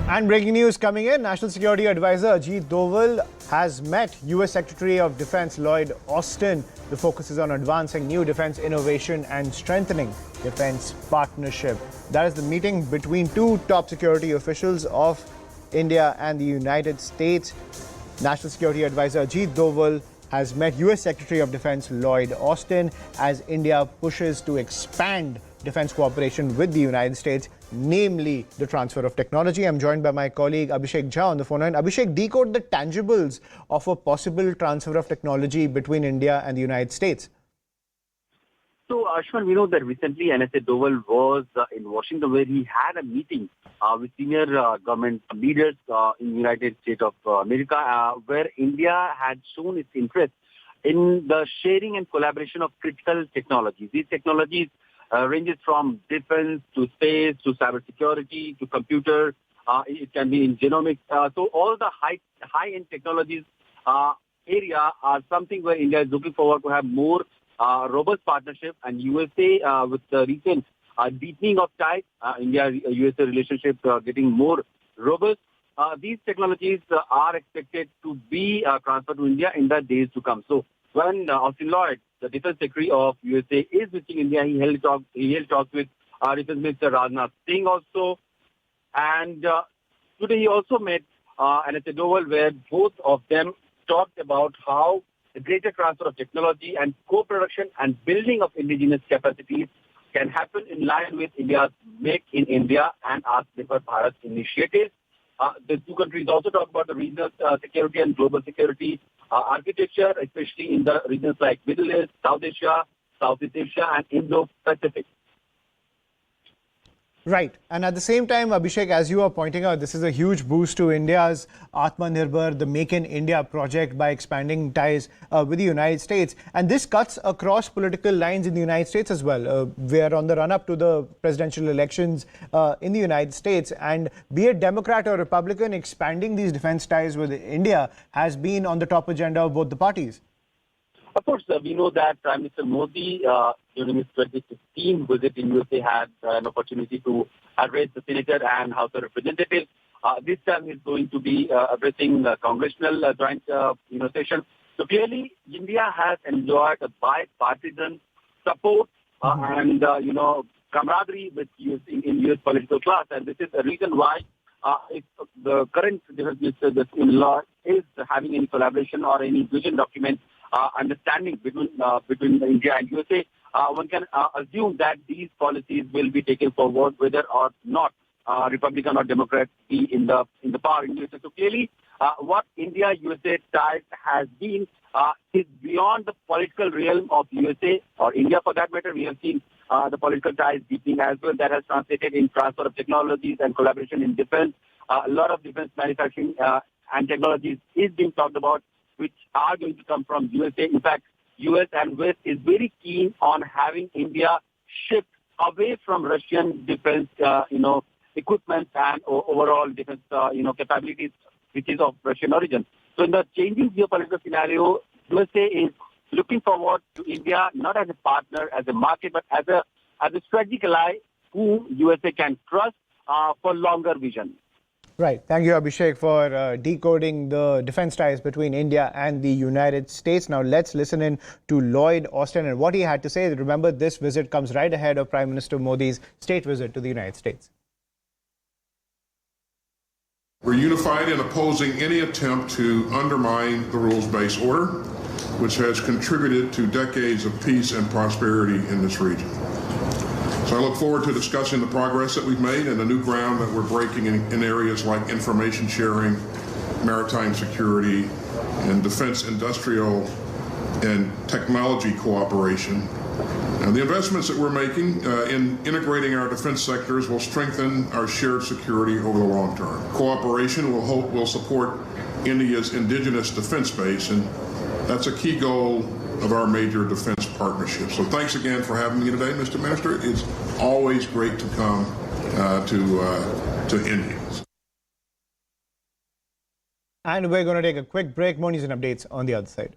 And breaking news coming in, National Security Advisor Ajit Doval has met U.S. Secretary of Defense Lloyd Austin. The focus is on advancing new defense innovation and strengthening defense partnership. That is the meeting between two top security officials of India and the United States. National Security Advisor Ajit Doval has met U.S. Secretary of Defense Lloyd Austin as India pushes to expand defense cooperation with the United States, namely the transfer of technology. I'm joined by my colleague Abhishek Jha on the phone line. Abhishek, decode the tangibles of a possible transfer of technology between India and the United States. So, Ashwin, we know that recently NSA Doval was in Washington, where he had a meeting with senior government leaders in the United States of America, where India had shown its interest in the sharing and collaboration of critical technologies. These technologies ranges from defense to space to cybersecurity to computer. It can be in genomics. So all the high-end technologies area are something where India is looking forward to have more robust partnership, and USA with the recent deepening of ties, India-USA relationship getting more robust. These technologies are expected to be transferred to India in the days to come. So when Austin Lloyd, the Defense Secretary of USA, is visiting India, he held talks with Defense Minister Rajnath Singh also. And today he also met NSA Doval, where both of them talked about how the greater transfer of technology and co-production and building of indigenous capacities can happen in line with India's Make in India and Atmanirbhar Bharat initiatives. The two countries also talk about the regional security and global security architecture, especially in the regions like Middle East, South Asia, Southeast Asia, and Indo-Pacific. Right. And at the same time, Abhishek, as you are pointing out, this is a huge boost to India's Atmanirbhar, the Make in India project, by expanding ties with the United States. And this cuts across political lines in the United States as well. We are on the run-up to the presidential elections in the United States. And be it Democrat or Republican, expanding these defense ties with India has been on the top agenda of both the parties. Of course, we know that Prime Minister Modi, during his 2016 visit in USA, had an opportunity to address the Senator and House of Representatives. This time he's going to be addressing the congressional joint session. So clearly, India has enjoyed a bipartisan support and camaraderie with in U.S. political class, and this is the reason why if the current Defense Minister in law is having any collaboration or any vision document understanding between India and USA, one can assume that these policies will be taken forward whether or not Republican or Democrat be in the power in USA. So clearly, what India-USA ties has been is beyond the political realm of USA or India, for that matter. We have seen the political ties deepening as well. That has translated in transfer of technologies and collaboration in defense. A lot of defense manufacturing and technologies is being talked about, which are going to come from USA. In fact, US and West is very keen on having India shift away from Russian defense, equipment and overall defense, capabilities, which is of Russian origin. So in the changing geopolitical scenario, USA is looking forward to India not as a partner, as a market, but as a strategic ally whom USA can trust for longer vision. Right. Thank you, Abhishek, for decoding the defense ties between India and the United States. Now, let's listen in to Lloyd Austin and what he had to say. Remember, this visit comes right ahead of Prime Minister Modi's state visit to the United States. We're unified in opposing any attempt to undermine the rules-based order, which has contributed to decades of peace and prosperity in this region. So I look forward to discussing the progress that we've made and the new ground that we're breaking in areas like information sharing, maritime security, and defense industrial and technology cooperation. And the investments that we're making in integrating our defense sectors will strengthen our shared security over the long term. Cooperation will support India's indigenous defense base, and that's a key goal of our major defense partnerships. So thanks again for having me today, Mr. Minister. It's always great to come to India. And we're going to take a quick break. More news and updates on the other side.